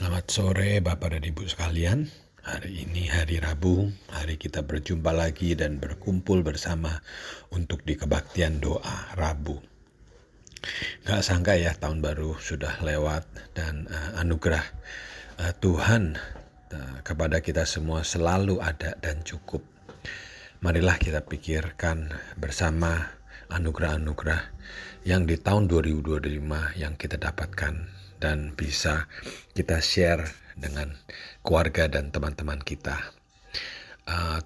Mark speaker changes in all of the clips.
Speaker 1: Selamat sore Bapak dan Ibu sekalian. Hari ini hari Rabu, hari kita berjumpa lagi dan berkumpul bersama untuk di kebaktian doa Rabu. Gak sangka ya tahun baru sudah lewat dan anugerah Tuhan kepada kita semua selalu ada dan cukup. Marilah kita pikirkan bersama anugerah-anugerah yang di tahun 2025 yang kita dapatkan dan bisa kita share dengan keluarga dan teman-teman kita.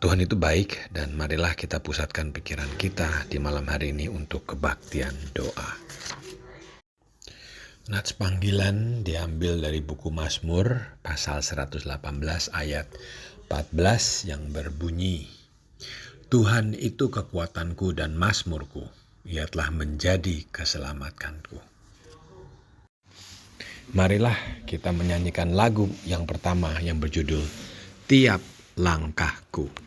Speaker 1: Tuhan itu baik dan marilah kita pusatkan pikiran kita di malam hari ini untuk kebaktian doa. Nats panggilan diambil dari buku Mazmur pasal 118 ayat 14 yang berbunyi, Tuhan itu kekuatanku dan mazmurku, Ia telah menjadi keselamatanku. Marilah kita menyanyikan lagu yang pertama yang berjudul Tiap Langkahku.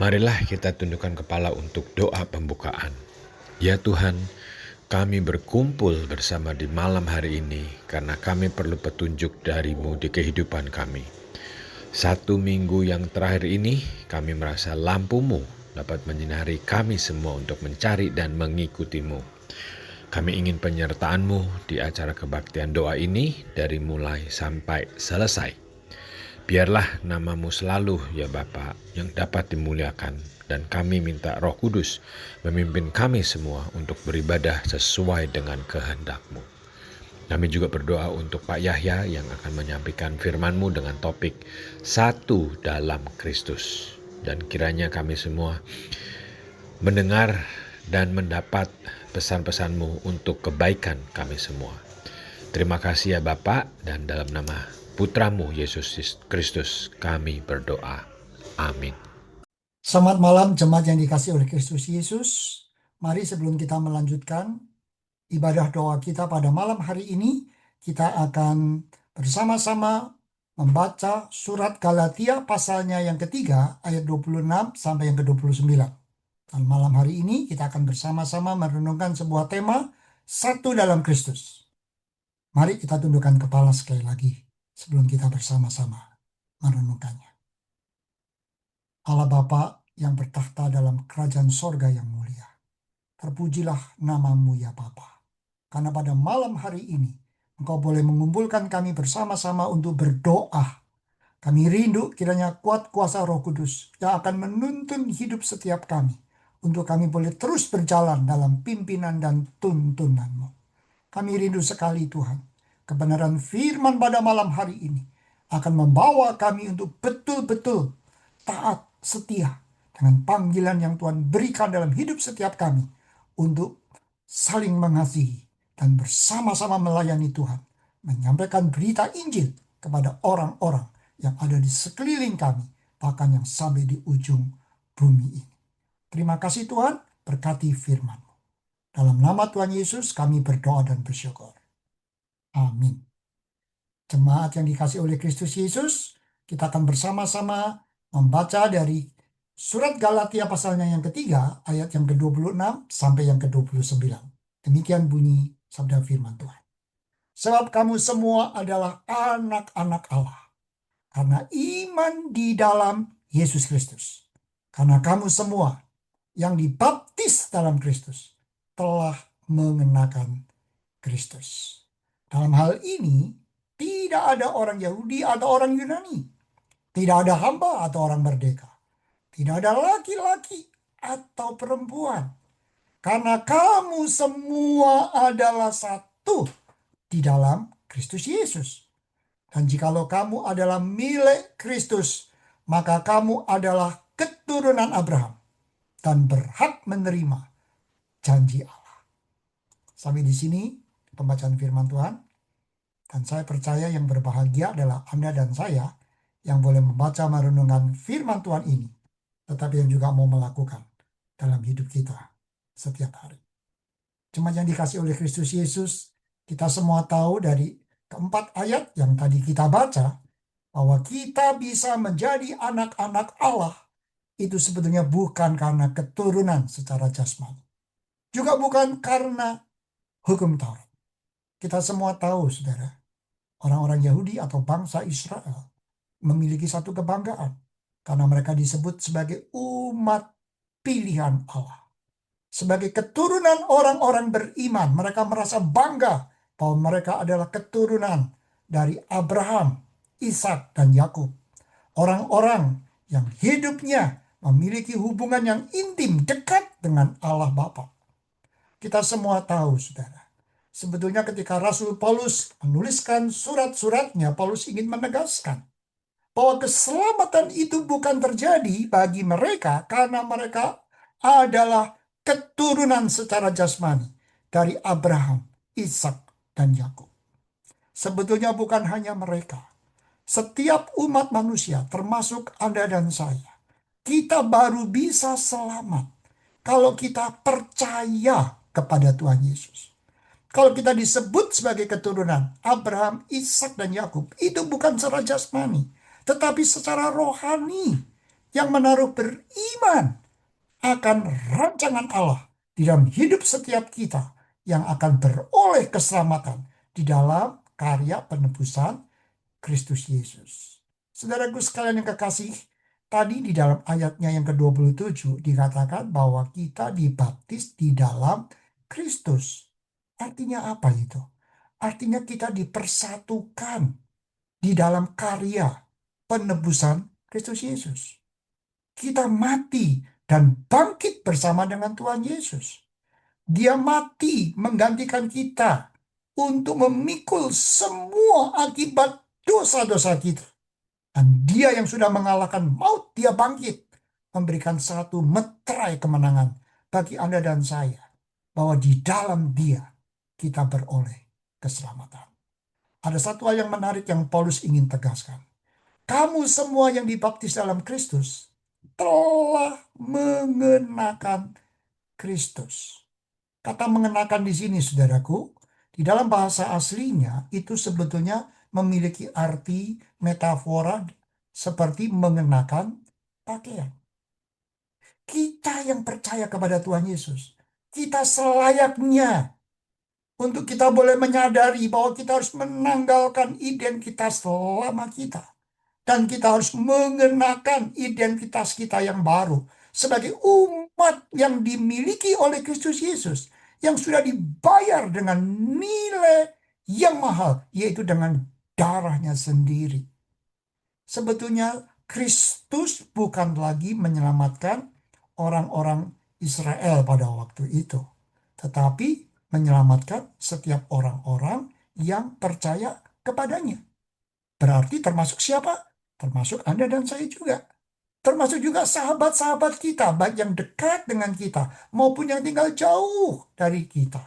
Speaker 1: Marilah kita tundukkan kepala untuk doa pembukaan. Ya Tuhan, kami berkumpul bersama di malam hari ini karena kami perlu petunjuk dari-Mu di kehidupan kami. 1 minggu yang terakhir ini kami merasa lampu-Mu dapat menyinari kami semua untuk mencari dan mengikuti-Mu. Kami ingin penyertaan-Mu di acara kebaktian doa ini dari mulai sampai selesai. Biarlah nama-Mu selalu ya Bapa yang dapat dimuliakan, dan kami minta Roh Kudus memimpin kami semua untuk beribadah sesuai dengan kehendak-Mu. Kami juga berdoa untuk Pak Yahya yang akan menyampaikan firman-Mu dengan topik Satu dalam Kristus. Dan kiranya kami semua mendengar dan mendapat pesan-pesan-Mu untuk kebaikan kami semua. Terima kasih ya Bapa, dan dalam nama Putra-Mu Yesus Kristus kami berdoa. Amin.
Speaker 2: Selamat malam jemaat yang dikasihi oleh Kristus Yesus. Mari sebelum kita melanjutkan ibadah doa kita pada malam hari ini, kita akan bersama-sama membaca surat Galatia pasalnya yang ketiga ayat 26 sampai yang ke-29. Dan malam hari ini kita akan bersama-sama merenungkan sebuah tema Satu dalam Kristus. Mari kita tundukkan kepala sekali lagi sebelum kita bersama-sama merenungkannya. Allah Bapa yang bertakhta dalam kerajaan sorga yang mulia, terpujilah nama-Mu ya Bapa. Karena pada malam hari ini, Engkau boleh mengumpulkan kami bersama-sama untuk berdoa. Kami rindu kiranya kuat kuasa Roh Kudus yang akan menuntun hidup setiap kami, untuk kami boleh terus berjalan dalam pimpinan dan tuntunan-Mu. Kami rindu sekali Tuhan, kebenaran firman pada malam hari ini akan membawa kami untuk betul-betul taat, setia dengan panggilan yang Tuhan berikan dalam hidup setiap kami untuk saling mengasihi dan bersama-sama melayani Tuhan, menyampaikan berita Injil kepada orang-orang yang ada di sekeliling kami, bahkan yang sampai di ujung bumi ini. Terima kasih Tuhan, berkati firman-Mu. Dalam nama Tuhan Yesus kami berdoa dan bersyukur. Amin. Jemaat yang dikasihi oleh Kristus Yesus, kita akan bersama-sama membaca dari surat Galatia pasalnya yang ketiga, ayat yang ke-26 sampai yang ke-29. Demikian bunyi sabda firman Tuhan. Sebab kamu semua adalah anak-anak Allah, karena iman di dalam Yesus Kristus. Karena kamu semua yang dibaptis dalam Kristus telah mengenakan Kristus. Dalam hal ini, tidak ada orang Yahudi atau orang Yunani. Tidak ada hamba atau orang merdeka. Tidak ada laki-laki atau perempuan. Karena kamu semua adalah satu di dalam Kristus Yesus. Dan jikalau kamu adalah milik Kristus, maka kamu adalah keturunan Abraham dan berhak menerima janji Allah. Sampai di sini pembacaan firman Tuhan. Dan saya percaya yang berbahagia adalah Anda dan saya yang boleh membaca merenungkan firman Tuhan ini, tetapi yang juga mau melakukan dalam hidup kita setiap hari. Jemaat yang dikasihi oleh Kristus Yesus, kita semua tahu dari keempat ayat yang tadi kita baca, bahwa kita bisa menjadi anak-anak Allah itu sebetulnya bukan karena keturunan secara jasmani. Juga bukan karena hukum Taurat. Kita semua tahu, saudara, orang-orang Yahudi atau bangsa Israel memiliki satu kebanggaan karena mereka disebut sebagai umat pilihan Allah. Sebagai keturunan orang-orang beriman, mereka merasa bangga bahwa mereka adalah keturunan dari Abraham, Ishak, dan Yakub. Orang-orang yang hidupnya memiliki hubungan yang intim, dekat dengan Allah Bapa. Kita semua tahu, saudara, sebetulnya ketika Rasul Paulus menuliskan surat-suratnya, Paulus ingin menegaskan bahwa keselamatan itu bukan terjadi bagi mereka karena mereka adalah keturunan secara jasmani dari Abraham, Ishak, dan Yakub. Sebetulnya bukan hanya mereka. Setiap umat manusia, termasuk Anda dan saya, kita baru bisa selamat kalau kita percaya kepada Tuhan Yesus. Kalau kita disebut sebagai keturunan Abraham, Ishak, dan Yakub, itu bukan secara jasmani, tetapi secara rohani. yang menaruh beriman akan rancangan Allah di dalam hidup setiap kita yang akan beroleh keselamatan di dalam karya penebusan Kristus Yesus. Saudaraku sekalian yang kekasih, tadi di dalam ayatnya yang ke-27 dikatakan bahwa kita dibaptis di dalam Kristus. Artinya apa itu? Artinya kita dipersatukan di dalam karya penebusan Kristus Yesus. Kita mati dan bangkit bersama dengan Tuhan Yesus. Dia mati menggantikan kita untuk memikul semua akibat dosa-dosa kita. Dan dia yang sudah mengalahkan maut, dia bangkit. Memberikan satu meterai kemenangan bagi Anda dan saya. Bahwa di dalam dia kita beroleh keselamatan. Ada satu hal yang menarik yang Paulus ingin tegaskan. Kamu semua yang dibaptis dalam Kristus telah mengenakan Kristus. Kata mengenakan di sini, saudaraku, di dalam bahasa aslinya itu sebetulnya memiliki arti metafora seperti mengenakan pakaian. Kita yang percaya kepada Tuhan Yesus, kita selayaknya untuk kita boleh menyadari bahwa kita harus menanggalkan identitas lama kita. Dan kita harus mengenakan identitas kita yang baru sebagai umat yang dimiliki oleh Kristus Yesus yang sudah dibayar dengan nilai yang mahal, yaitu dengan darahnya sendiri. Sebetulnya Kristus bukan lagi menyelamatkan orang-orang Israel pada waktu itu, tetapi menyelamatkan setiap orang-orang yang percaya kepadanya. Berarti termasuk siapa? Termasuk Anda dan saya juga. Termasuk juga sahabat-sahabat kita, baik yang dekat dengan kita maupun yang tinggal jauh dari kita.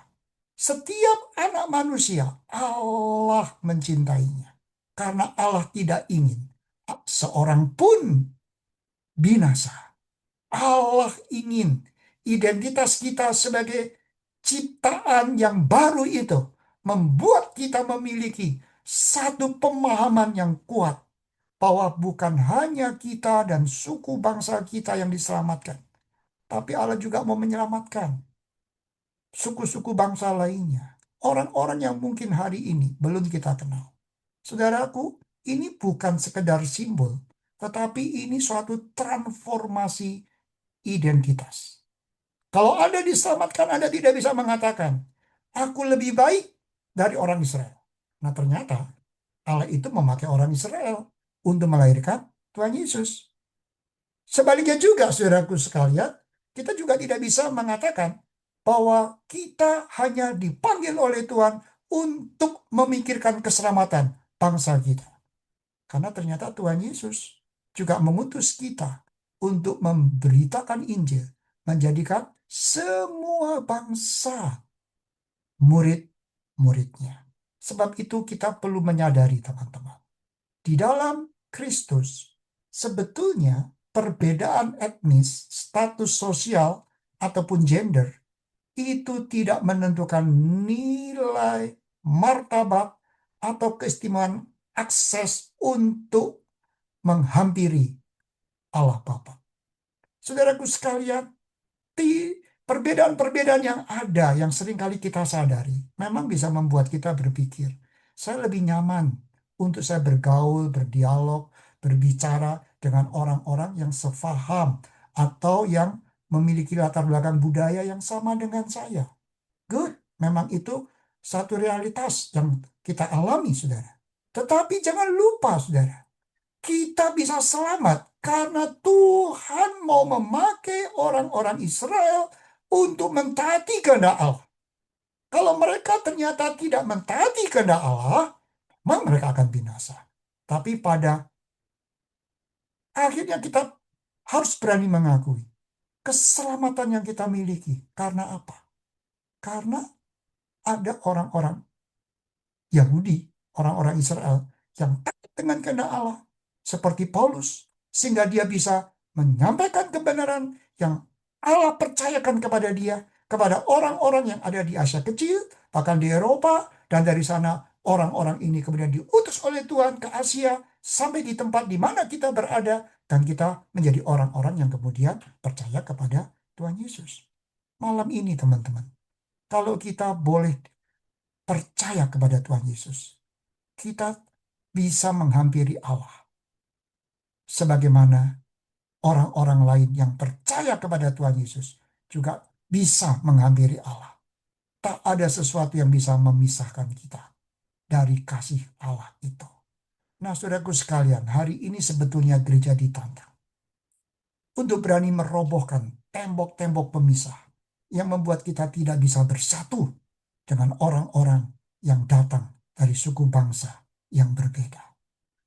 Speaker 2: Setiap anak manusia, Allah mencintainya. Karena Allah tidak ingin seorang pun binasa. Allah ingin identitas kita sebagai ciptaan yang baru itu membuat kita memiliki satu pemahaman yang kuat bahwa bukan hanya kita dan suku bangsa kita yang diselamatkan, tapi Allah juga mau menyelamatkan suku-suku bangsa lainnya. Orang-orang yang mungkin hari ini belum kita kenal. Saudaraku, ini bukan sekedar simbol, tetapi ini suatu transformasi identitas. Kalau Anda diselamatkan, Anda tidak bisa mengatakan, aku lebih baik dari orang Israel. Nah ternyata Allah itu memakai orang Israel untuk melahirkan Tuhan Yesus. Sebaliknya juga, saudaraku sekalian, kita juga tidak bisa mengatakan bahwa kita hanya dipanggil oleh Tuhan untuk memikirkan keselamatan bangsa kita. Karena ternyata Tuhan Yesus juga mengutus kita untuk memberitakan Injil, menjadikan semua bangsa murid-muridnya. Sebab itu kita perlu menyadari, teman-teman. Di dalam Kristus, sebetulnya perbedaan etnis, status sosial, ataupun gender, itu tidak menentukan nilai, martabat, atau keistimewaan akses untuk menghampiri Allah Bapa. Saudaraku sekalian, perbedaan-perbedaan yang ada, yang seringkali kita sadari, memang bisa membuat kita berpikir, saya lebih nyaman untuk saya bergaul, berdialog, berbicara dengan orang-orang yang sefaham atau yang memiliki latar belakang budaya yang sama dengan saya. Good, memang itu satu realitas yang kita alami, saudara. Tetapi jangan lupa, saudara, kita bisa selamat karena Tuhan mau memakai orang-orang Israel untuk mentaati kehendak Allah. Kalau mereka ternyata tidak mentaati kehendak Allah, maka mereka akan binasa. Tapi pada akhirnya kita harus berani mengakui keselamatan yang kita miliki. Karena apa? Karena ada orang-orang Yahudi, orang-orang Israel yang taat dengan kehendak Allah. Seperti Paulus. Sehingga dia bisa menyampaikan kebenaran yang Allah percayakan kepada dia, kepada orang-orang yang ada di Asia Kecil, bahkan di Eropa, dan dari sana orang-orang ini kemudian diutus oleh Tuhan ke Asia, sampai di tempat di mana kita berada, Dan kita menjadi orang-orang yang kemudian percaya kepada Tuhan Yesus. Malam ini teman-teman, kalau kita boleh percaya kepada Tuhan Yesus, kita bisa menghampiri Allah. Sebagaimana orang-orang lain yang percaya kepada Tuhan Yesus juga bisa menghampiri Allah. Tak ada sesuatu yang bisa memisahkan kita dari kasih Allah itu. Nah, saudaraku sekalian, hari ini sebetulnya gereja ditantang untuk berani merobohkan tembok-tembok pemisah yang membuat kita tidak bisa bersatu dengan orang-orang yang datang dari suku bangsa yang berbeda.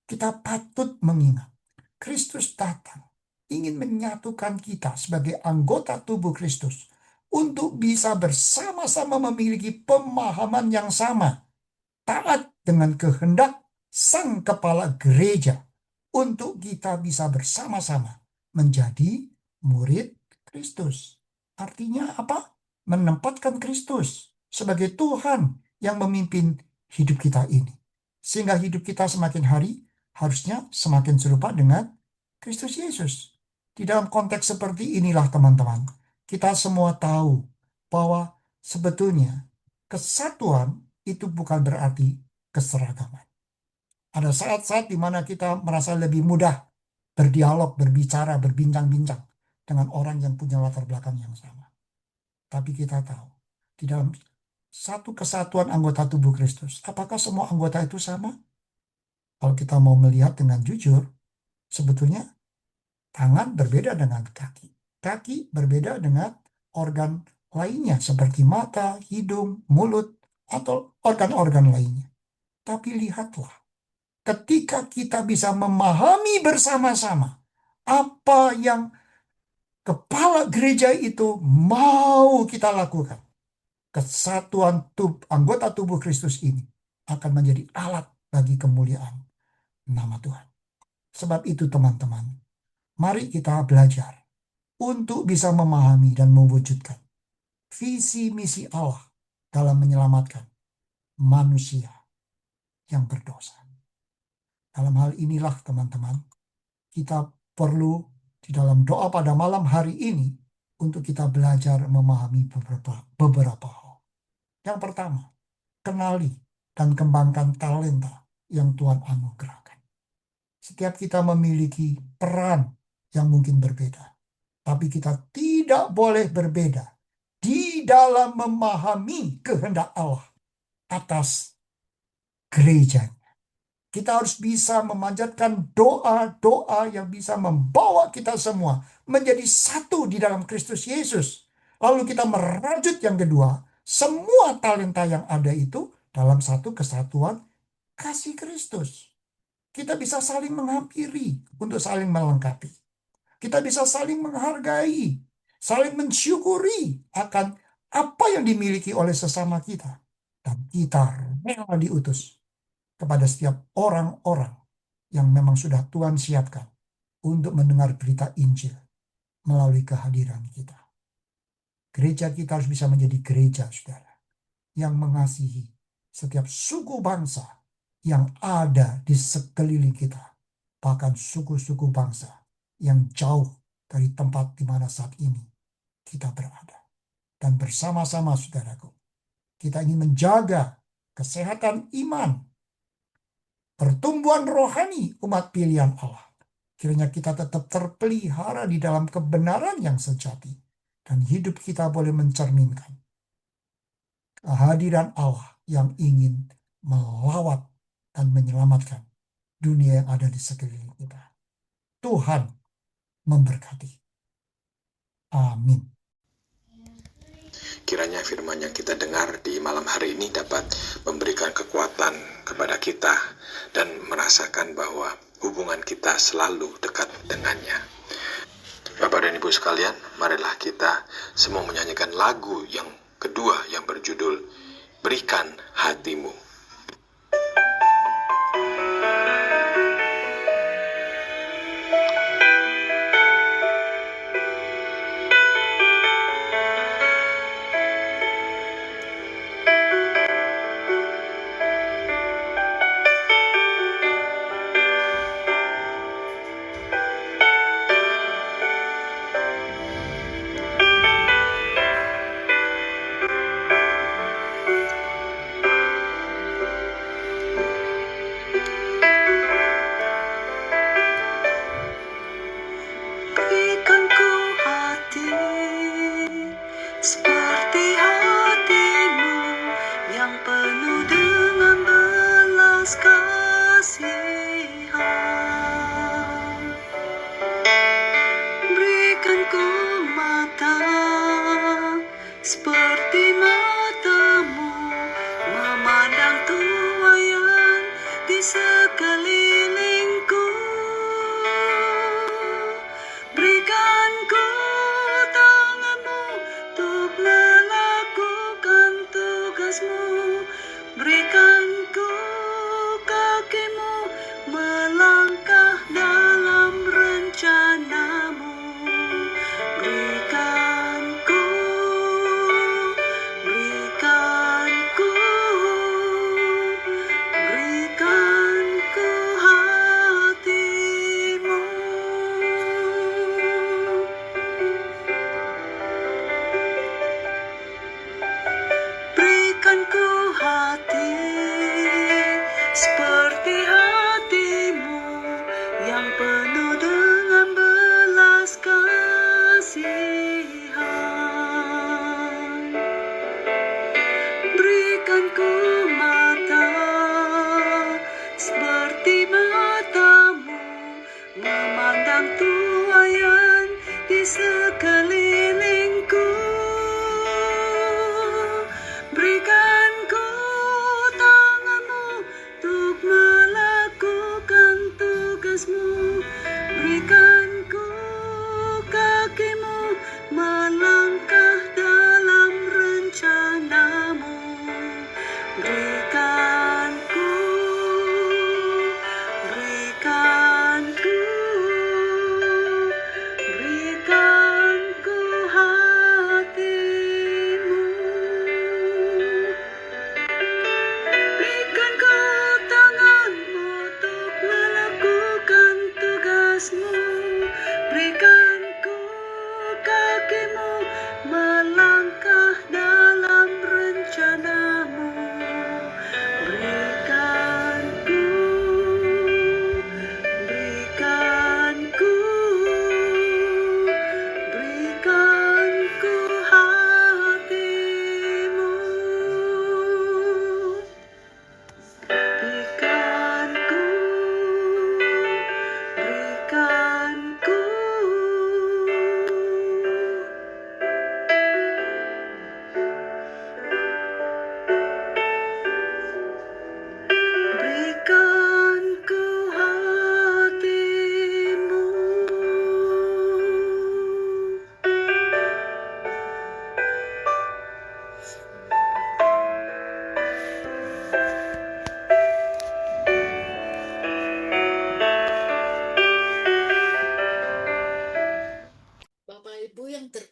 Speaker 2: Kita patut mengingat, Kristus datang ingin menyatukan kita sebagai anggota tubuh Kristus untuk bisa bersama-sama memiliki pemahaman yang sama, taat dengan kehendak Sang Kepala Gereja, untuk kita bisa bersama-sama menjadi murid Kristus. Artinya apa? Menempatkan Kristus sebagai Tuhan yang memimpin hidup kita ini. Sehingga hidup kita semakin hari harusnya semakin serupa dengan Kristus Yesus. Di dalam konteks seperti inilah teman-teman, kita semua tahu bahwa sebetulnya kesatuan itu bukan berarti keseragaman. Ada saat-saat di mana kita merasa lebih mudah berdialog, berbicara, berbincang-bincang dengan orang yang punya latar belakang yang sama. Tapi kita tahu, di dalam satu kesatuan anggota tubuh Kristus, apakah semua anggota itu sama? Kalau kita mau melihat dengan jujur, sebetulnya tangan berbeda dengan kaki. Kaki berbeda dengan organ lainnya seperti mata, hidung, mulut, atau organ-organ lainnya. Tapi lihatlah, ketika kita bisa memahami bersama-sama apa yang kepala gereja itu mau kita lakukan, kesatuan anggota tubuh Kristus ini akan menjadi alat bagi kemuliaan nama Tuhan. Sebab itu teman-teman, mari kita belajar untuk bisa memahami dan mewujudkan visi misi Allah dalam menyelamatkan manusia yang berdosa. Dalam hal inilah teman-teman, kita perlu di dalam doa pada malam hari ini untuk kita belajar memahami beberapa hal. Yang pertama, kenali dan kembangkan talenta yang Tuhan anugerahkan. Setiap kita memiliki peran yang mungkin berbeda, tapi kita tidak boleh berbeda di dalam memahami kehendak Allah atas gereja. Kita harus bisa memanjatkan doa-doa yang bisa membawa kita semua menjadi satu di dalam Kristus Yesus. Lalu kita merajut yang kedua, semua talenta yang ada itu dalam satu kesatuan kasih Kristus. Kita bisa saling menghampiri untuk saling melengkapi. Kita bisa saling menghargai, saling mensyukuri akan apa yang dimiliki oleh sesama kita. Dan kita rela diutus kepada setiap orang-orang yang memang sudah Tuhan siapkan untuk mendengar berita Injil melalui kehadiran kita. Gereja kita harus bisa menjadi gereja, saudara, yang mengasihi setiap suku bangsa yang ada di sekeliling kita. Bahkan suku-suku bangsa yang jauh dari tempat di mana saat ini kita berada. Dan bersama-sama, saudaraku, kita ingin menjaga kesehatan iman, pertumbuhan rohani umat pilihan Allah. Kiranya kita tetap terpelihara di dalam kebenaran yang sejati. Dan hidup kita boleh mencerminkan kehadiran Allah yang ingin melawat dan menyelamatkan dunia yang ada di sekeliling kita. Tuhan memberkati. Amin.
Speaker 1: Kiranya firman yang kita dengar di malam hari ini dapat memberikan kekuatan kepada kita dan merasakan bahwa hubungan kita selalu dekat dengannya. Bapak dan Ibu sekalian, marilah kita semua menyanyikan lagu yang kedua yang berjudul Berikan Hatimu.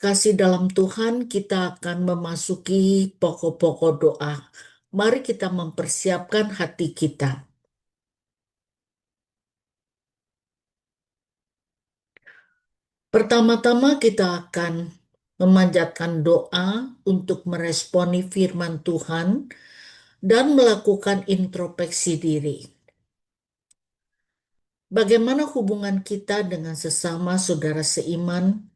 Speaker 3: Kasih dalam Tuhan, kita akan memasuki pokok-pokok doa. Mari kita mempersiapkan hati kita. Pertama-tama kita akan memanjatkan doa untuk meresponi firman Tuhan dan melakukan introspeksi diri. Bagaimana hubungan kita dengan sesama saudara seiman?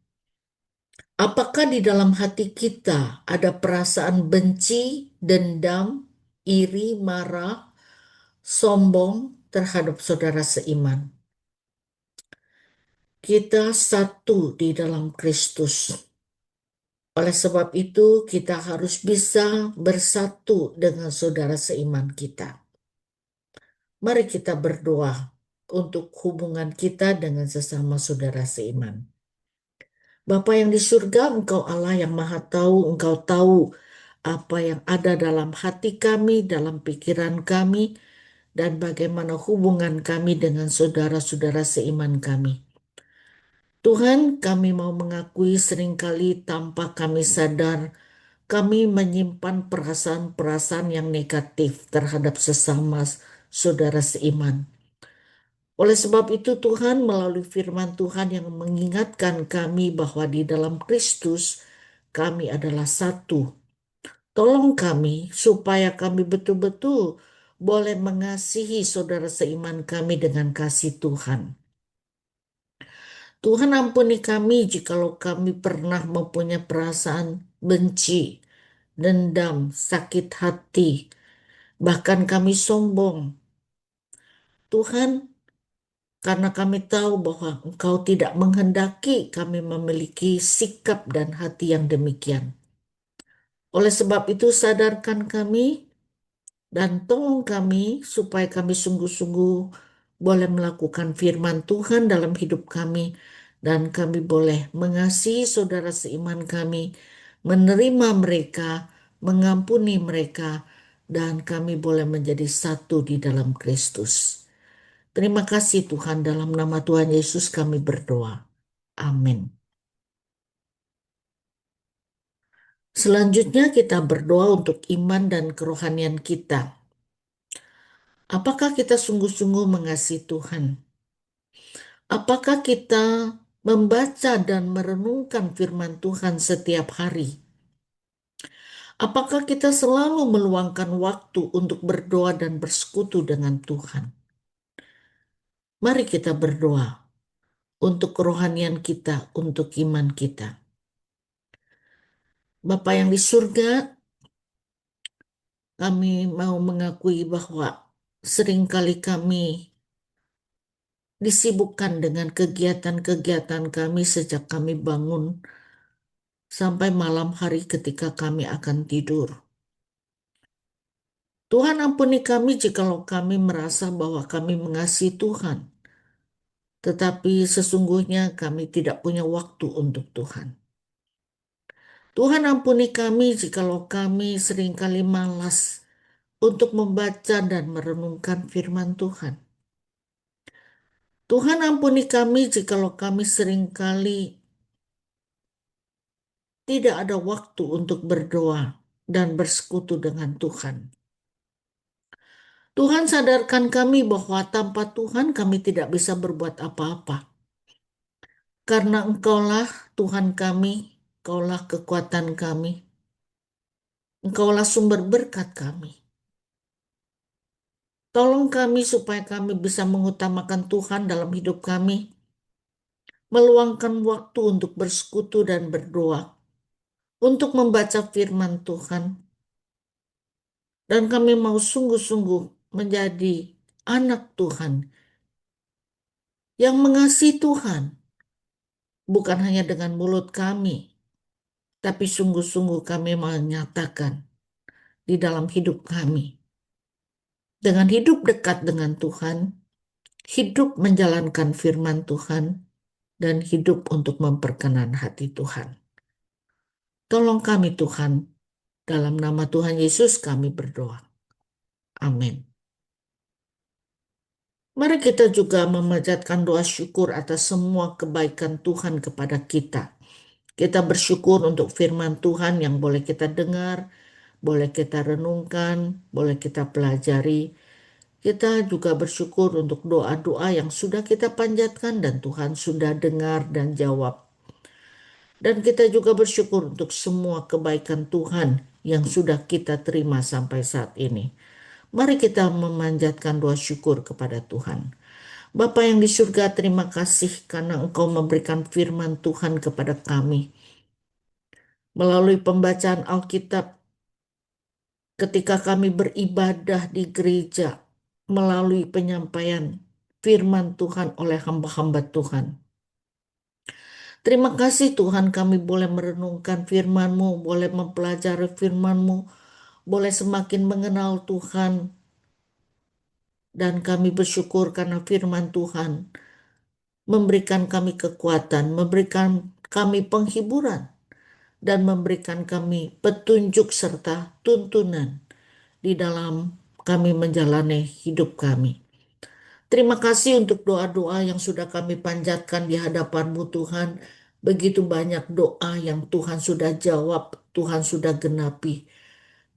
Speaker 3: Apakah di dalam hati kita ada perasaan benci, dendam, iri, marah, sombong terhadap saudara seiman? Kita satu di dalam Kristus. Oleh sebab itu, kita harus bisa bersatu dengan saudara seiman kita. Mari kita berdoa untuk hubungan kita dengan sesama saudara seiman. Bapa yang di surga, Engkau Allah yang Maha Tahu, Engkau tahu apa yang ada dalam hati kami, dalam pikiran kami, dan bagaimana hubungan kami dengan saudara-saudara seiman kami. Tuhan, kami mau mengakui seringkali tanpa kami sadar, kami menyimpan perasaan-perasaan yang negatif terhadap sesama saudara seiman. Oleh sebab itu Tuhan melalui firman Tuhan yang mengingatkan kami bahwa di dalam Kristus kami adalah satu. Tolong kami supaya kami betul-betul boleh mengasihi saudara seiman kami dengan kasih Tuhan. Tuhan ampuni kami jikalau kami pernah mempunyai perasaan benci, dendam, sakit hati, bahkan kami sombong. Tuhan, karena kami tahu bahwa Engkau tidak menghendaki kami memiliki sikap dan hati yang demikian. Oleh sebab itu sadarkan kami dan tolong kami supaya kami sungguh-sungguh boleh melakukan firman Tuhan dalam hidup kami dan kami boleh mengasihi saudara seiman kami, menerima mereka, mengampuni mereka, dan kami boleh menjadi satu di dalam Kristus. Terima kasih Tuhan, dalam nama Tuhan Yesus kami berdoa. Amin. Selanjutnya kita berdoa untuk iman dan kerohanian kita. Apakah kita sungguh-sungguh mengasihi Tuhan? Apakah kita membaca dan merenungkan firman Tuhan setiap hari? Apakah kita selalu meluangkan waktu untuk berdoa dan bersekutu dengan Tuhan? Mari kita berdoa untuk kerohanian kita, untuk iman kita. Bapa yang di surga, kami mau mengakui bahwa seringkali kami disibukkan dengan kegiatan-kegiatan kami sejak kami bangun sampai malam hari ketika kami akan tidur. Tuhan ampuni kami jikalau kami merasa bahwa kami mengasihi Tuhan, tetapi sesungguhnya kami tidak punya waktu untuk Tuhan. Tuhan ampuni kami jikalau kami seringkali malas untuk membaca dan merenungkan firman Tuhan. Tuhan ampuni kami jikalau kami seringkali tidak ada waktu untuk berdoa dan bersekutu dengan Tuhan. Tuhan sadarkan kami bahwa tanpa Tuhan kami tidak bisa berbuat apa-apa. Karena Engkaulah Tuhan kami, Engkaulah kekuatan kami, Engkaulah sumber berkat kami. Tolong kami supaya kami bisa mengutamakan Tuhan dalam hidup kami, meluangkan waktu untuk bersekutu dan berdoa, untuk membaca firman Tuhan. Dan kami mau sungguh-sungguh menjadi anak Tuhan yang mengasihi Tuhan, bukan hanya dengan mulut kami, tapi sungguh-sungguh kami menyatakan di dalam hidup kami. Dengan hidup dekat dengan Tuhan, hidup menjalankan firman Tuhan, dan hidup untuk memperkenan hati Tuhan. Tolong kami Tuhan, dalam nama Tuhan Yesus kami berdoa. Amin. Mari kita juga memanjatkan doa syukur atas semua kebaikan Tuhan kepada kita. Kita bersyukur untuk firman Tuhan yang boleh kita dengar, boleh kita renungkan, boleh kita pelajari. Kita juga bersyukur untuk doa-doa yang sudah kita panjatkan dan Tuhan sudah dengar dan jawab. Dan kita juga bersyukur untuk semua kebaikan Tuhan yang sudah kita terima sampai saat ini. Mari kita memanjatkan doa syukur kepada Tuhan. Bapa yang di surga, terima kasih karena Engkau memberikan firman Tuhan kepada kami. Melalui pembacaan Alkitab, ketika kami beribadah di gereja, melalui penyampaian firman Tuhan oleh hamba-hamba Tuhan. Terima kasih Tuhan, kami boleh merenungkan firman-Mu, boleh mempelajari firman-Mu, boleh semakin mengenal Tuhan. Dan kami bersyukur karena firman Tuhan memberikan kami kekuatan, memberikan kami penghiburan, dan memberikan kami petunjuk serta tuntunan di dalam kami menjalani hidup kami. Terima kasih untuk doa-doa yang sudah kami panjatkan di hadapan-Mu Tuhan. Begitu banyak doa yang Tuhan sudah jawab, Tuhan sudah genapi.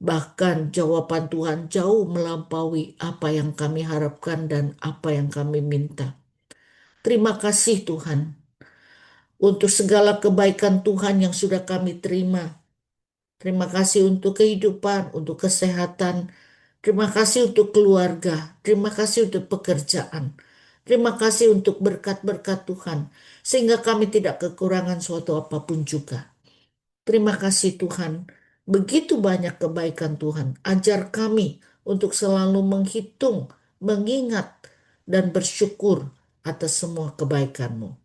Speaker 3: Bahkan jawaban Tuhan jauh melampaui apa yang kami harapkan dan apa yang kami minta. Terima kasih Tuhan untuk segala kebaikan Tuhan yang sudah kami terima. Terima kasih untuk kehidupan, untuk kesehatan. Terima kasih untuk keluarga. Terima kasih untuk pekerjaan. Terima kasih untuk berkat-berkat Tuhan. Sehingga kami tidak kekurangan suatu apapun juga. Terima kasih Tuhan. Begitu banyak kebaikan Tuhan. Ajar kami untuk selalu menghitung, mengingat, dan bersyukur atas semua kebaikan-Mu.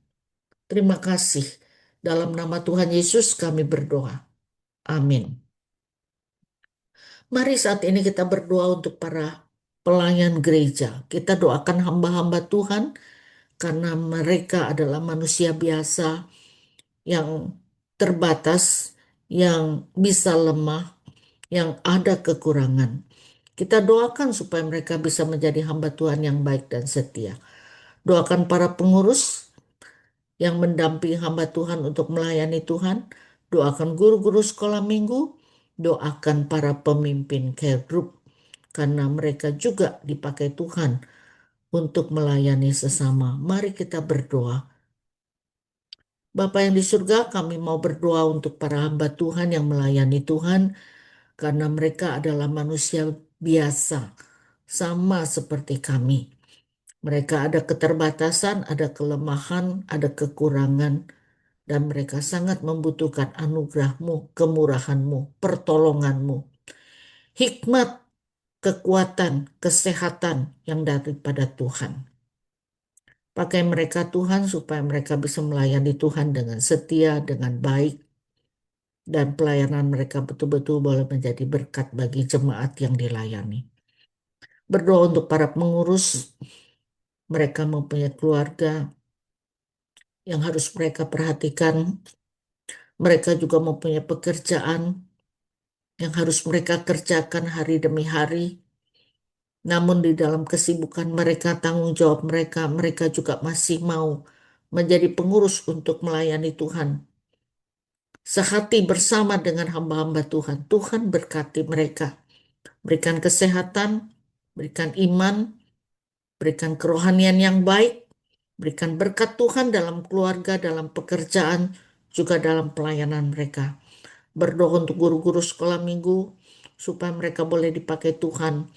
Speaker 3: Terima kasih. Dalam nama Tuhan Yesus kami berdoa. Amin. Mari saat ini kita berdoa untuk para pelayan gereja. Kita doakan hamba-hamba Tuhan karena mereka adalah manusia biasa yang terbatas, yang bisa lemah, yang ada kekurangan. Kita doakan supaya mereka bisa menjadi hamba Tuhan yang baik dan setia. Doakan para pengurus yang mendampingi hamba Tuhan untuk melayani Tuhan. Doakan guru-guru sekolah minggu. Doakan para pemimpin care group karena mereka juga dipakai Tuhan untuk melayani sesama. Mari kita berdoa. Bapa yang di surga, kami mau berdoa untuk para hamba Tuhan yang melayani Tuhan karena mereka adalah manusia biasa, sama seperti kami. Mereka ada keterbatasan, ada kelemahan, ada kekurangan, dan mereka sangat membutuhkan anugerah-Mu, kemurahan-Mu, pertolongan-Mu, hikmat, kekuatan, kesehatan yang daripada Tuhan. Pakai mereka Tuhan supaya mereka bisa melayani Tuhan dengan setia, dengan baik, dan pelayanan mereka betul-betul boleh menjadi berkat bagi jemaat yang dilayani. Berdoa untuk para pengurus, mereka mempunyai keluarga yang harus mereka perhatikan. Mereka juga mempunyai pekerjaan yang harus mereka kerjakan hari demi hari. Namun di dalam kesibukan mereka, tanggung jawab mereka, mereka juga masih mau menjadi pengurus untuk melayani Tuhan. Sehati bersama dengan hamba-hamba Tuhan. Tuhan berkati mereka. Berikan kesehatan, berikan iman, berikan kerohanian yang baik, berikan berkat Tuhan dalam keluarga, dalam pekerjaan, juga dalam pelayanan mereka. Berdoa untuk guru-guru sekolah minggu, supaya mereka boleh dipakai Tuhan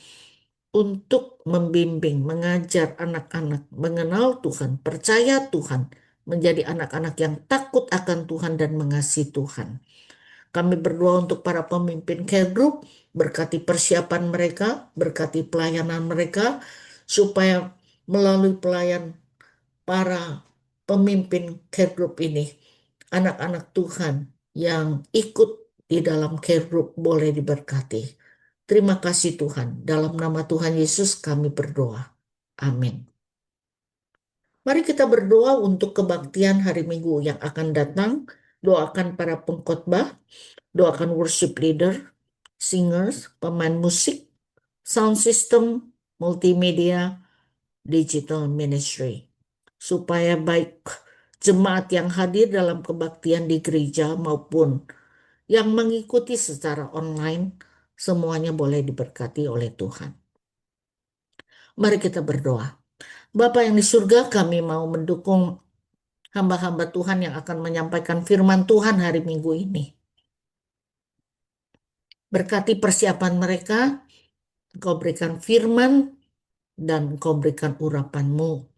Speaker 3: untuk membimbing, mengajar anak-anak, mengenal Tuhan, percaya Tuhan, menjadi anak-anak yang takut akan Tuhan dan mengasihi Tuhan. Kami berdoa untuk para pemimpin care group, berkati persiapan mereka, berkati pelayanan mereka, supaya melalui pelayan para pemimpin care group ini, anak-anak Tuhan yang ikut di dalam care group boleh diberkati. Terima kasih Tuhan. Dalam nama Tuhan Yesus kami berdoa. Amin. Mari kita berdoa untuk kebaktian hari Minggu yang akan datang. Doakan para pengkhotbah, doakan worship leader, singers, pemain musik, sound system, multimedia, digital ministry. Supaya baik jemaat yang hadir dalam kebaktian di gereja maupun yang mengikuti secara online, semuanya boleh diberkati oleh Tuhan. Mari kita berdoa. Bapa yang di surga, kami mau mendukung hamba-hamba Tuhan yang akan menyampaikan firman Tuhan hari Minggu ini. Berkati persiapan mereka, Engkau berikan firman, dan Engkau berikan urapan-Mu.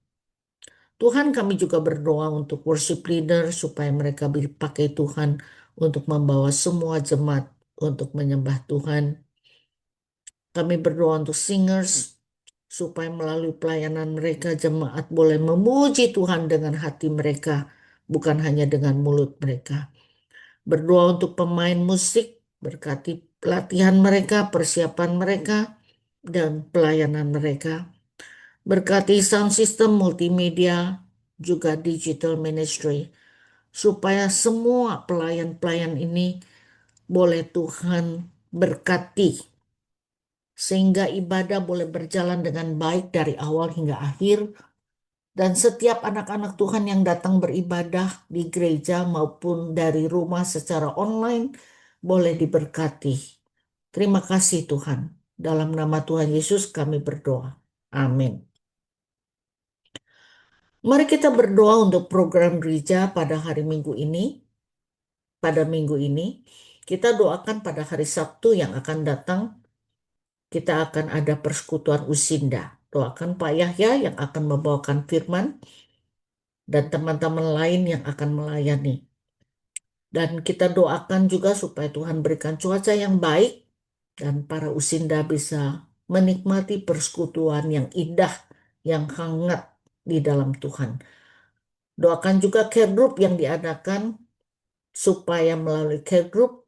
Speaker 3: Tuhan, kami juga berdoa untuk worship leader supaya mereka dipakai Tuhan untuk membawa semua jemaat untuk menyembah Tuhan. Kami berdoa untuk singers supaya melalui pelayanan mereka jemaat boleh memuji Tuhan dengan hati mereka, bukan hanya dengan mulut mereka. Berdoa untuk pemain musik, berkati pelatihan mereka, persiapan mereka, dan pelayanan mereka. Berkati sound system, multimedia, juga digital ministry, supaya semua pelayan-pelayan ini boleh Tuhan berkati, sehingga ibadah boleh berjalan dengan baik dari awal hingga akhir, dan setiap anak-anak Tuhan yang datang beribadah di gereja maupun dari rumah secara online boleh diberkati. Terima kasih Tuhan. Dalam nama Tuhan Yesus kami berdoa. Amin. Mari kita berdoa untuk program gereja pada hari Minggu ini. Pada minggu ini, kita doakan pada hari Sabtu yang akan datang, kita akan ada persekutuan Usinda. Doakan Pak Yahya yang akan membawakan firman dan teman-teman lain yang akan melayani. Dan kita doakan juga supaya Tuhan berikan cuaca yang baik dan para Usinda bisa menikmati persekutuan yang indah, yang hangat di dalam Tuhan. Doakan juga care group yang diadakan supaya melalui care group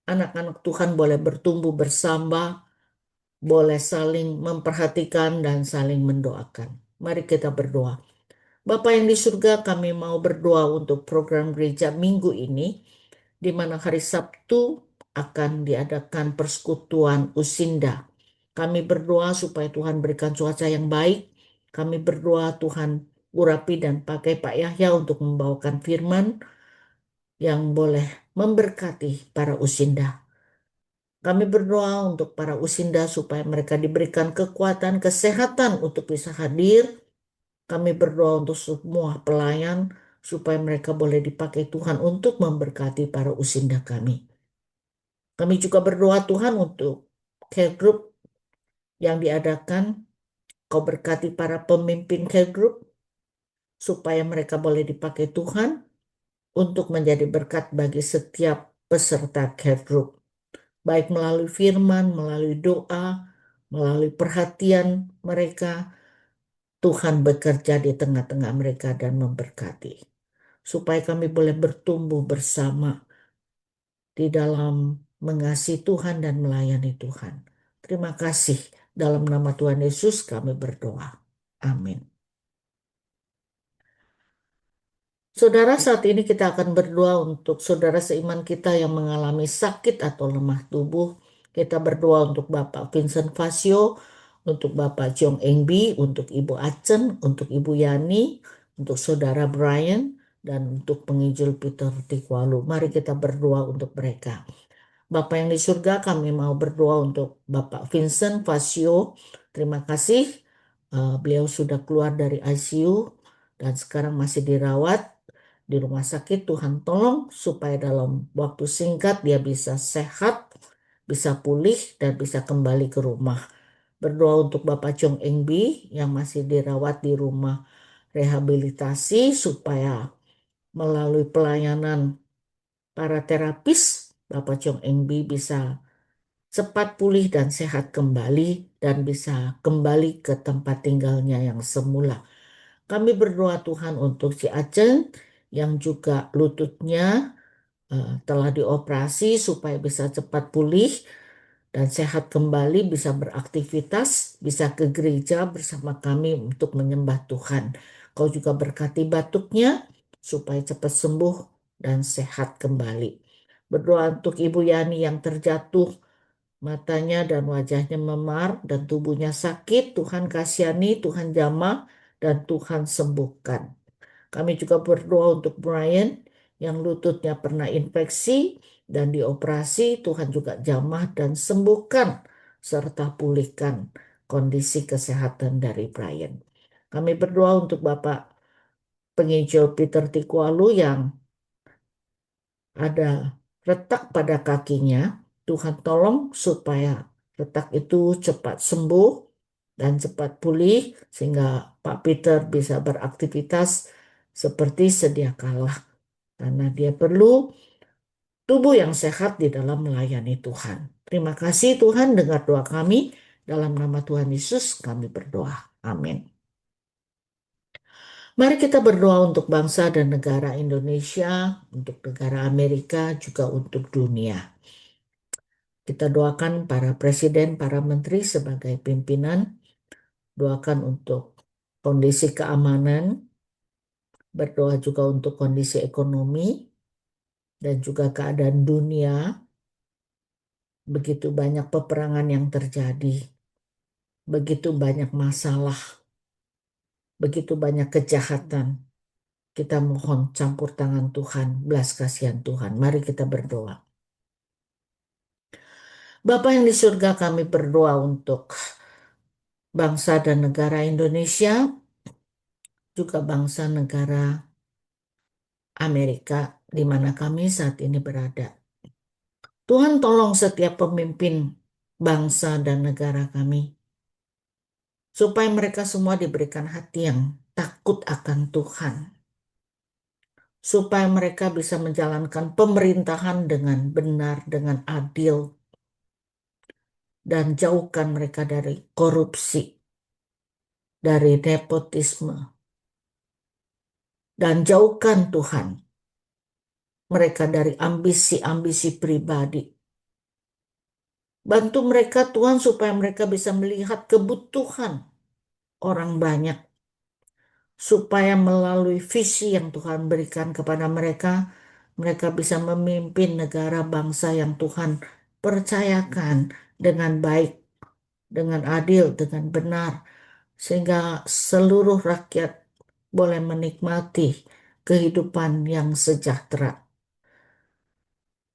Speaker 3: anak-anak Tuhan boleh bertumbuh bersama, boleh saling memperhatikan dan saling mendoakan. Mari kita berdoa. Bapa yang di surga, kami mau berdoa untuk program gereja minggu ini, di mana hari Sabtu akan diadakan persekutuan Usinda. Kami berdoa supaya Tuhan berikan cuaca yang baik. Kami berdoa Tuhan urapi dan pakai Pak Yahya untuk membawakan firman yang boleh memberkati para Usinda. Kami berdoa untuk para Usinda supaya mereka diberikan kekuatan, kesehatan untuk bisa hadir. Kami berdoa untuk semua pelayan supaya mereka boleh dipakai Tuhan untuk memberkati para Usinda kami. Kami juga berdoa Tuhan untuk care group yang diadakan. Kau berkati para pemimpin care group supaya mereka boleh dipakai Tuhan untuk menjadi berkat bagi setiap peserta care group. Baik melalui firman, melalui doa, melalui perhatian mereka, Tuhan bekerja di tengah-tengah mereka dan memberkati. Supaya kami boleh bertumbuh bersama di dalam mengasihi Tuhan dan melayani Tuhan. Terima kasih. Dalam nama Tuhan Yesus kami berdoa. Amin. Saudara, saat ini kita akan berdoa untuk saudara seiman kita yang mengalami sakit atau lemah tubuh. Kita berdoa untuk Bapak Vincent Fasio, untuk Bapak Jong Engbi, untuk Ibu Acen, untuk Ibu Yani, untuk saudara Brian, dan untuk penginjil Peter Tikwalu. Mari kita berdoa untuk mereka. Bapak yang di surga, kami mau berdoa untuk Bapak Vincent Fasio. Terima kasih, beliau sudah keluar dari ICU dan sekarang masih dirawat di rumah sakit. Tuhan tolong supaya dalam waktu singkat dia bisa sehat, bisa pulih, dan bisa kembali ke rumah. Berdoa untuk Bapak Chong Engbi yang masih dirawat di rumah rehabilitasi supaya melalui pelayanan para terapis, Bapak Chong Engbi bisa cepat pulih dan sehat kembali dan bisa kembali ke tempat tinggalnya yang semula. Kami berdoa Tuhan untuk si Aceng yang juga lututnya telah dioperasi supaya bisa cepat pulih dan sehat kembali, bisa beraktivitas, bisa ke gereja bersama kami untuk menyembah Tuhan. Kau juga berkati batuknya supaya cepat sembuh dan sehat kembali. Berdoa untuk Ibu Yani yang terjatuh, matanya dan wajahnya memar dan tubuhnya sakit. Tuhan kasihani, Tuhan jamah, dan Tuhan sembuhkan. Kami juga berdoa untuk Brian yang lututnya pernah infeksi dan dioperasi. Tuhan juga jamah dan sembuhkan serta pulihkan kondisi kesehatan dari Brian. Kami berdoa untuk Bapak Penginjil Peter Tikualu yang ada retak pada kakinya. Tuhan tolong supaya retak itu cepat sembuh dan cepat pulih sehingga Pak Peter bisa beraktivitas seperti sedia kala karena dia perlu tubuh yang sehat di dalam melayani Tuhan. Terima kasih Tuhan, dengar doa kami. Dalam nama Tuhan Yesus kami berdoa. Amin. Mari kita berdoa untuk bangsa dan negara Indonesia, untuk negara Amerika, juga untuk dunia. Kita doakan para presiden, para menteri sebagai pimpinan. Doakan untuk kondisi keamanan, berdoa juga untuk kondisi ekonomi, dan juga keadaan dunia. Begitu banyak peperangan yang terjadi, begitu banyak masalah, begitu banyak kejahatan. Kita mohon campur tangan Tuhan, belas kasihan Tuhan. Mari kita berdoa. Bapa yang di surga, kami berdoa untuk bangsa dan negara Indonesia, juga bangsa negara Amerika, di mana kami saat ini berada. Tuhan tolong setiap pemimpin bangsa dan negara kami, supaya mereka semua diberikan hati yang takut akan Tuhan, supaya mereka bisa menjalankan pemerintahan dengan benar, dengan adil, dan jauhkan mereka dari korupsi, dari nepotisme, dan jauhkan Tuhan mereka dari ambisi-ambisi pribadi. Bantu mereka Tuhan supaya mereka bisa melihat kebutuhan orang banyak, supaya melalui visi yang Tuhan berikan kepada mereka, mereka bisa memimpin negara bangsa yang Tuhan percayakan dengan baik, dengan adil, dengan benar, sehingga seluruh rakyat boleh menikmati kehidupan yang sejahtera.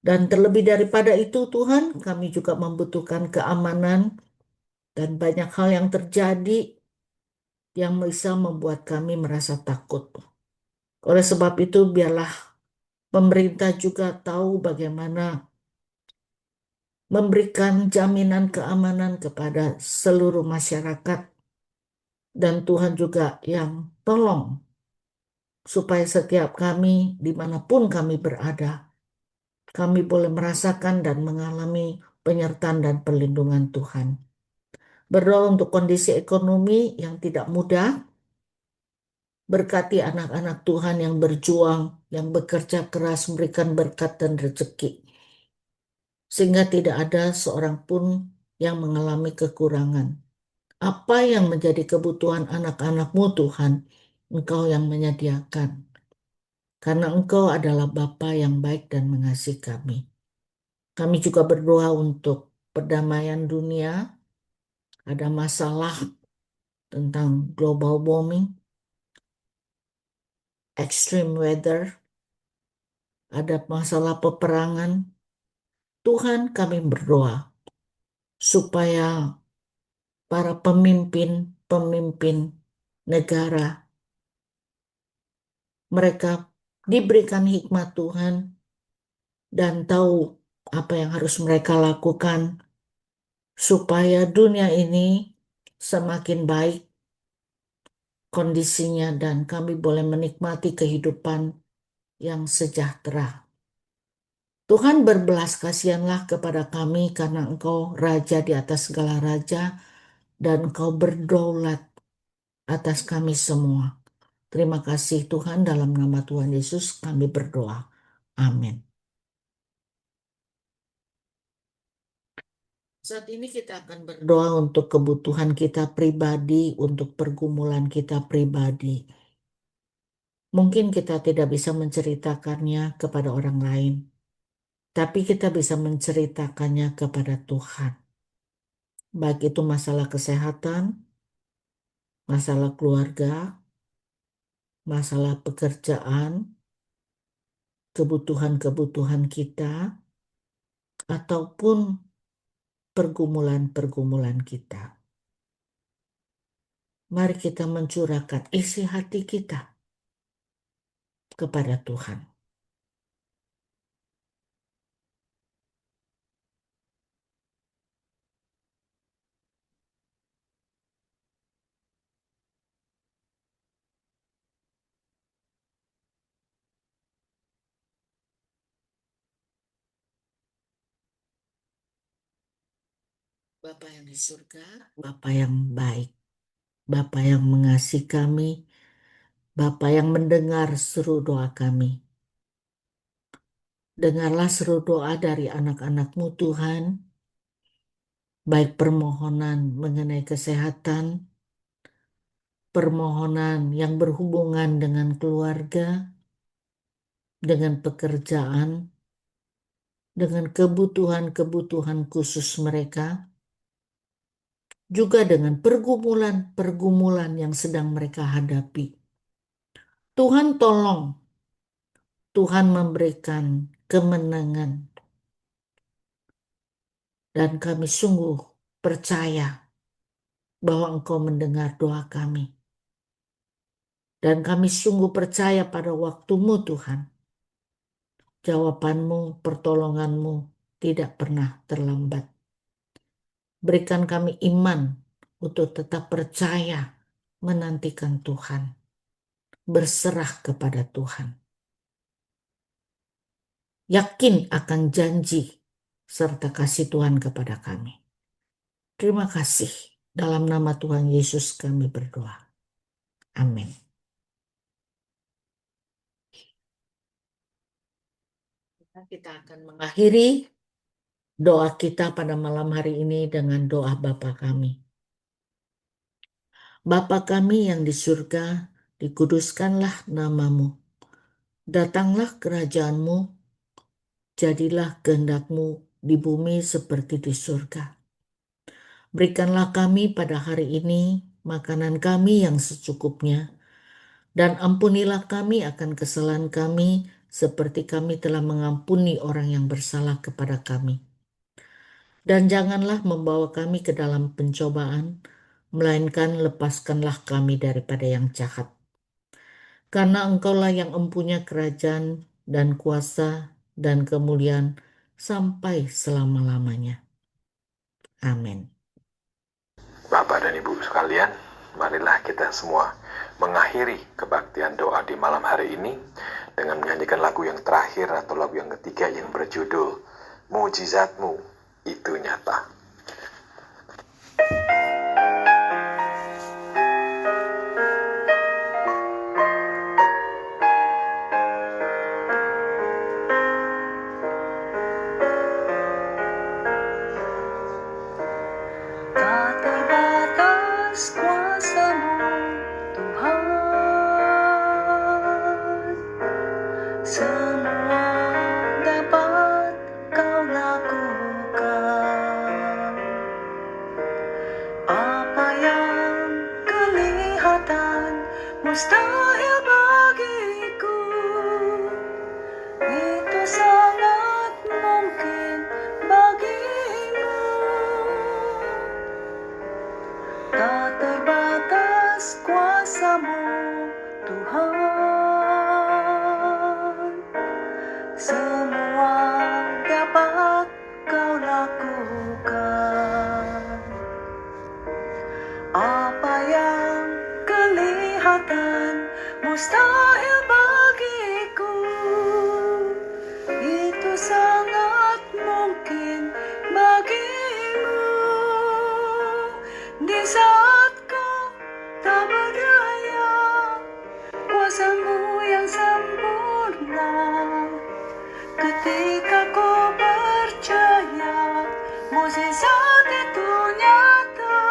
Speaker 3: Dan terlebih daripada itu Tuhan, kami juga membutuhkan keamanan dan banyak hal yang terjadi yang bisa membuat kami merasa takut. Oleh sebab itu, biarlah pemerintah juga tahu bagaimana memberikan jaminan keamanan kepada seluruh masyarakat. Dan Tuhan juga yang tolong supaya setiap kami, dimanapun kami berada, kami boleh merasakan dan mengalami penyertaan dan perlindungan Tuhan. Berdoa untuk kondisi ekonomi yang tidak mudah. Berkati anak-anak Tuhan yang berjuang, yang bekerja keras, memberikan berkat dan rezeki. Sehingga tidak ada seorang pun yang mengalami kekurangan. Apa yang menjadi kebutuhan anak-anak-Mu Tuhan, Engkau yang menyediakan. Karena Engkau adalah Bapa yang baik dan mengasihi kami. Kami juga berdoa untuk perdamaian dunia. Ada masalah tentang global warming, extreme weather, ada masalah peperangan. Tuhan, kami berdoa supaya para pemimpin negara, mereka diberikan hikmat Tuhan dan tahu apa yang harus mereka lakukan supaya dunia ini semakin baik kondisinya dan kami boleh menikmati kehidupan yang sejahtera. Tuhan, berbelas kasihanlah kepada kami karena Engkau Raja di atas segala raja dan Engkau berdaulat atas kami semua. Terima kasih Tuhan, dalam nama Tuhan Yesus kami berdoa. Amin. Saat ini kita akan berdoa untuk kebutuhan kita pribadi, untuk pergumulan kita pribadi. Mungkin kita tidak bisa menceritakannya kepada orang lain, tapi kita bisa menceritakannya kepada Tuhan. Baik itu masalah kesehatan, masalah keluarga, masalah pekerjaan, kebutuhan-kebutuhan kita, ataupun pergumulan-pergumulan kita. Mari kita mencurahkan isi hati kita kepada Tuhan. Bapa yang di surga, Bapa yang baik, Bapa yang mengasihi kami, Bapa yang mendengar seru doa kami. Dengarlah seru doa dari anak-anak-Mu Tuhan, baik permohonan mengenai kesehatan, permohonan yang berhubungan dengan keluarga, dengan pekerjaan, dengan kebutuhan-kebutuhan khusus mereka, juga dengan pergumulan-pergumulan yang sedang mereka hadapi. Tuhan tolong, Tuhan memberikan kemenangan, dan kami sungguh percaya bahwa Engkau mendengar doa kami. Dan kami sungguh percaya pada waktu-Mu Tuhan. Jawaban-Mu, pertolongan-Mu tidak pernah terlambat. Berikan kami iman untuk tetap percaya menantikan Tuhan. Berserah kepada Tuhan. Yakin akan janji serta kasih Tuhan kepada kami. Terima kasih. Dalam nama Tuhan Yesus kami berdoa. Amin. Kita akan mengakhiri doa kita pada malam hari ini dengan doa Bapa kami. Bapa kami yang di surga, dikuduskanlah nama-Mu. Datanglah kerajaan-Mu, jadilah kehendak-Mu di bumi seperti di surga. Berikanlah kami pada hari ini makanan kami yang secukupnya, dan ampunilah kami akan kesalahan kami seperti kami telah mengampuni orang yang bersalah kepada kami. Dan janganlah membawa kami ke dalam pencobaan, melainkan lepaskanlah kami daripada yang jahat. Karena Engkaulah yang empunya kerajaan dan kuasa dan kemuliaan sampai selama-lamanya. Amin.
Speaker 1: Bapak dan Ibu sekalian, marilah kita semua mengakhiri kebaktian doa di malam hari ini dengan menyanyikan lagu yang terakhir atau lagu yang ketiga yang berjudul Mujizat-Mu Itu Nyata.
Speaker 4: Tak terbatas kuasa-Mu, Tuhan. Semua dapat Kau lakukan. Apa yang kelihatan mustahil bagiku, itu sangat mungkin bagimu. Tak terbatas kuasa-Mu, Tuhan. Semua dapat Kau lakukan. Apa yang kelihatan mustahil bagiku, itu sangat mungkin bagimu. Di saat kau tak berdaya, kuasa-Mu yang sempurna. Ketika kau percaya, mukjizat itu nyata,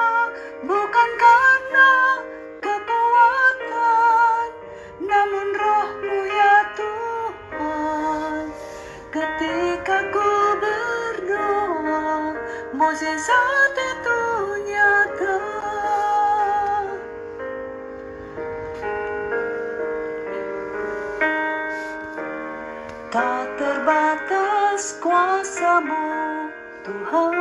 Speaker 4: bukan karena kekuatan, namun Roh-Mu ya Tuhan. Ketika ku berdoa, mukjizat itu nyata. Tak terbatas kuasa-Mu, Tuhan.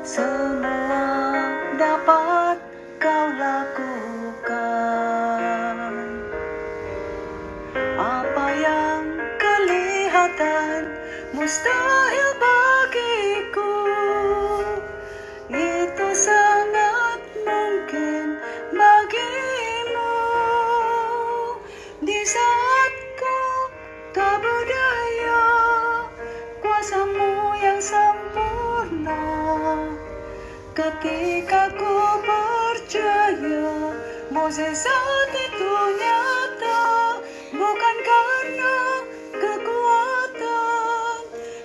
Speaker 4: Semua dapat Kau lakukan. Apa yang kelihatan mustahil bagiku, itu sangat mungkin bagimu. Di saat ku tak berdaya, kuasa-Mu yang sempurna. Ketika ku percaya, mukjizat itu nyata, bukan karena kekuatan,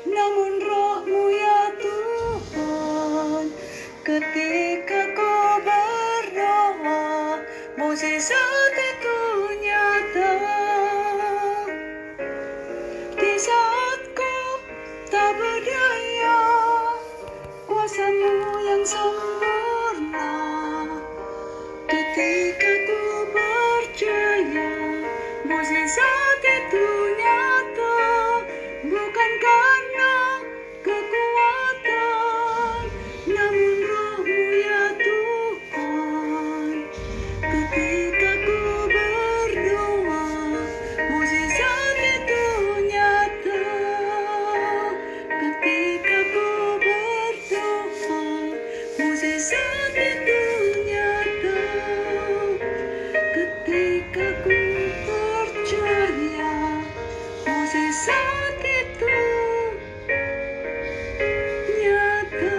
Speaker 4: namun Roh-Mu ya Tuhan. Ketika ku berdoa, mukjizat itu nyata. Di saat ku tak berdaya, kuasa-Mu yang sempurna. Ketika ku percaya, mukjizat itu nyata, bukan karena kekuatan, namun Roh-Mu ya Tuhan. Ketika ku berdoa, mukjizat itu nyata. Ketika ku berdoa, mukjizat itu nyata. Ketika ku percaya, mukjizat itu nyata.